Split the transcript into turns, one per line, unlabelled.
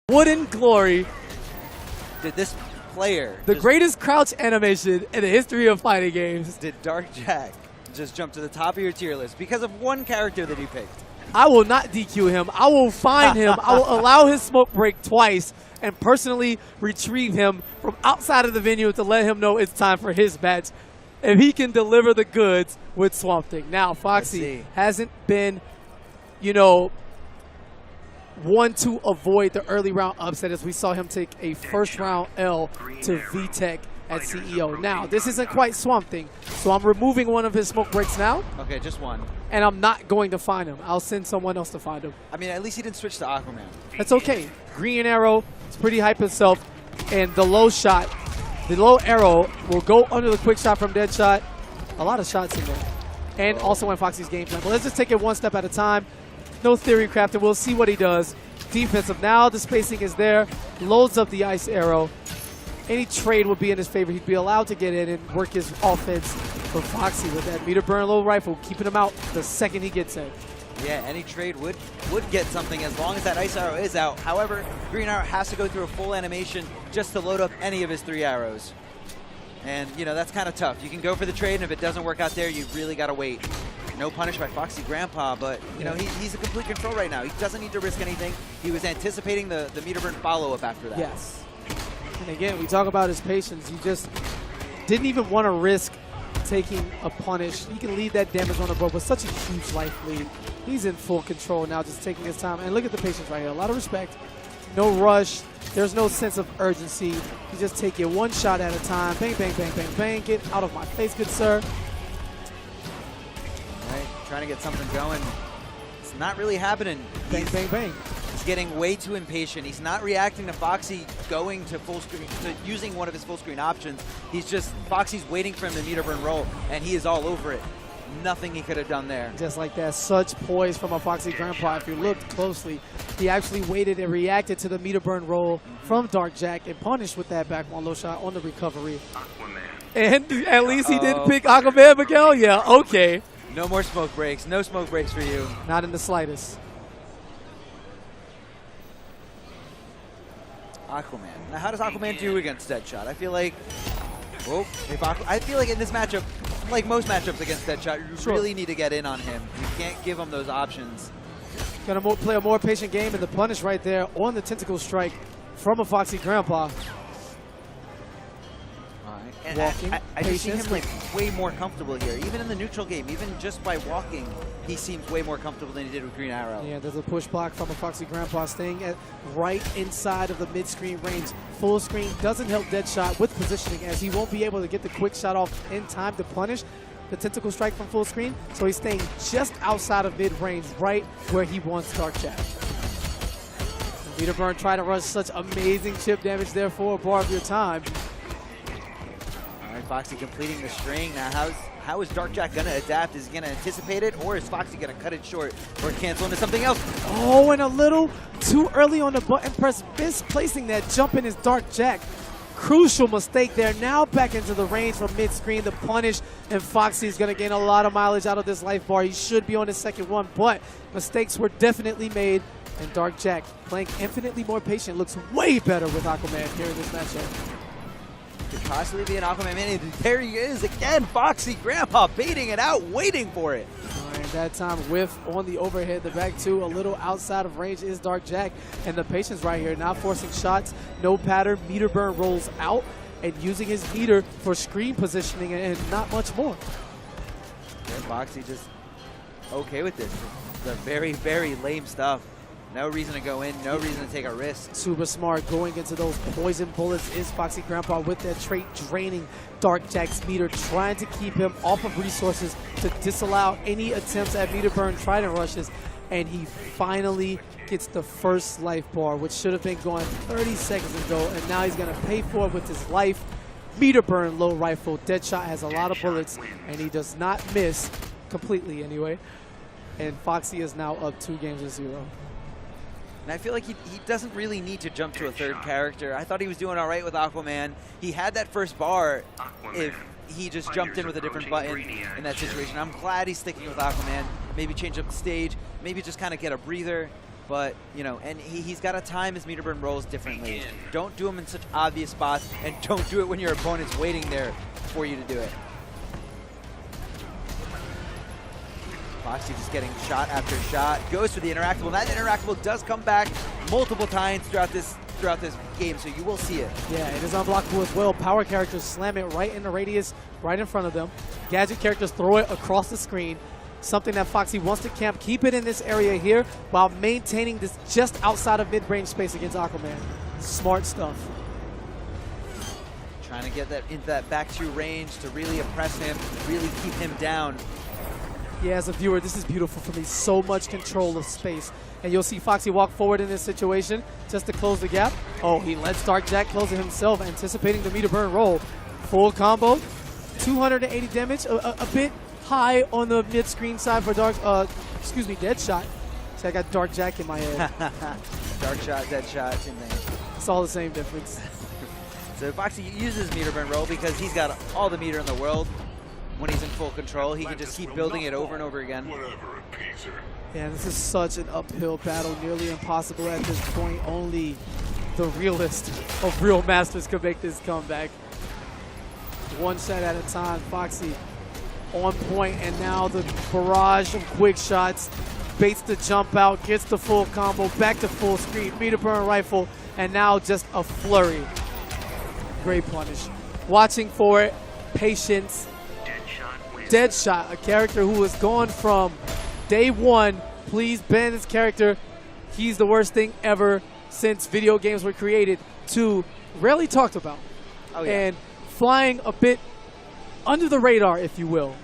Wooden glory.
Did this player,
the greatest crouch animation in the history of fighting games.
Did DarkJack just jump to the top of your tier list because of one character that he picked?
I will not DQ him. I will find him. I will allow his smoke break twice and personally retrieve him from outside of the venue to let him know it's time for his match. If he can deliver the goods with Swamp Thing. Now, Foxy hasn't been, you know, one to avoid the early round upset as we saw him take a first round L to VTech at CEO. Now, this isn't quite Swamp Thing, so I'm removing one of his smoke breaks now.
Okay, just one.
And I'm not going to find him. I'll send someone else to find him.
I mean, at least he didn't switch to Aquaman.
That's okay. Green arrow, it's pretty hype himself. And the low shot, the low arrow will go under the quick shot from Deadshot. A lot of shots in there. And also in Foxy's game plan. But let's just take it one step at a time. No theory crafting. We'll see what he does. Defensive. Now the spacing is there. Loads up the ice arrow. Any trade would be in his favor. He'd be allowed to get in and work his offense for Foxy with that meter burn low rifle, keeping him out the second he gets in.
Yeah, any trade would get something as long as that ice arrow is out. However, Green Arrow has to go through a full animation just to load up any of his 3 arrows. And, you know, that's kind of tough. You can go for the trade, and if it doesn't work out there, you really got to wait. No punish by Foxy Grandpa, but, you know, he's in complete control right now. He doesn't need to risk anything. He was anticipating the meter burn follow-up after that.
Yes. And again, we talk about his patience. He just didn't even want to risk taking a punish. He can leave that damage on the board with such a huge life lead. He's in full control now, just taking his time. And look at the patience right here. A lot of respect. No rush. There's no sense of urgency. You just take it one shot at a time. Bang, bang, bang, bang, bang. Get out of my face, good sir.
All right, trying to get something going. It's not really happening.
Bang, bang, bang.
He's getting way too impatient. He's not reacting to Foxy going to full screen, to using one of his full screen options. Foxy's waiting for him to meter burn roll, and he is all over it. Nothing he could have done there.
Just like that, such poise from a Foxy Grandpa. If you looked closely, he actually waited and reacted to the meter burn roll from DarkJack and punished with that back one low shot on the recovery. Aquaman. And at least he didn't pick Aquaman, Miguel? Yeah, okay.
No more smoke breaks. No smoke breaks for you.
Not in the slightest.
Aquaman. Now, how does Aquaman do against Deadshot? I feel like, I feel like in this matchup, like most matchups against Deadshot, you really need to get in on him. You can't give him those options.
Gonna play a more patient game, and the punish right there on the tentacle strike from a Foxy Grandpa.
And I just see him like way more comfortable here. Even in the neutral game, even just by walking, he seems way more comfortable than he did with Green Arrow.
Yeah, there's a push block from a Foxy Grandpa staying at right inside of the mid-screen range. Full screen doesn't help Deadshot with positioning, as he won't be able to get the quick shot off in time to punish the tentacle strike from full screen. So he's staying just outside of mid-range, right where he wants DarkJack. Meter burn trying to rush such amazing chip damage there for a bar of your time.
Foxy completing the string. Now, how is DarkJack going to adapt? Is he going to anticipate it, or is Foxy going to cut it short or cancel into something else?
Oh, and a little too early on the button press, misplacing that jump in his DarkJack. Crucial mistake there. Now back into the range from mid-screen. The punish, and Foxy is going to gain a lot of mileage out of this life bar. He should be on his second one, but mistakes were definitely made. And DarkJack, playing infinitely more patient, looks way better with Aquaman here in this matchup.
Could possibly be an Aquaman mini. There he is again. Foxy Grandpa baiting it out, waiting for it.
All right, that time whiff on the overhead. The back two a little outside of range is DarkJack. And the patience right here, not forcing shots, no pattern, meter burn rolls out, and using his meter for screen positioning and not much more.
Yeah, Foxy just okay with this. The very, very lame stuff. No reason to go in, no reason to take a risk.
Super smart going into those poison bullets is Foxy Grandpa with that trait, draining DarkJack's meter, trying to keep him off of resources to disallow any attempts at meter burn trident rushes. And he finally gets the first life bar, which should have been going 30 seconds ago. And now he's going to pay for it with his life. Meter burn low rifle. Deadshot has a lot of bullets, and he does not miss completely anyway. And Foxy is now up 2-0.
And I feel like he doesn't really need to jump to a third character. I thought he was doing all right with Aquaman. He had that first bar if he just jumped in with a different button in that situation. I'm glad he's sticking with Aquaman. Maybe change up the stage. Maybe just kind of get a breather. But, you know, and he's got to time his meter burn rolls differently. Don't do them in such obvious spots, and don't do it when your opponent's waiting there for you to do it. Foxy just getting shot after shot, goes for the interactable, and that interactable does come back multiple times throughout this game, so you will see it.
Yeah, it is unblockable as well. Power characters slam it right in the radius, right in front of them. Gadget characters throw it across the screen. Something that Foxy wants to camp, keep it in this area here while maintaining this just outside of mid-range space against Aquaman. Smart stuff.
Trying to get that into that back two range to really oppress him, really keep him down.
Yeah, as a viewer, this is beautiful for me. So much control of space. And you'll see Foxy walk forward in this situation just to close the gap. Oh, he lets DarkJack close it himself, anticipating the meter burn roll. Full combo, 280 damage, a bit high on the mid-screen side for Deadshot. See, I got DarkJack in my head.
Darkshot, Deadshot, same thing.
It's all the same difference.
So Foxy uses meter burn roll because he's got all the meter in the world. When he's in full control, he can just keep building it over and over again.
Yeah, this is such an uphill battle, nearly impossible at this point. Only the realest of real masters could make this comeback. One shot at a time, Foxy on point, and now the barrage of quick shots baits the jump out, gets the full combo, back to full screen, meter burn rifle, and now just a flurry. Great punish. Watching for it, patience. Deadshot, a character who has gone from day one, please ban this character, he's the worst thing ever since video games were created, to rarely talked about.
Oh, yeah.
And flying a bit under the radar, if you will.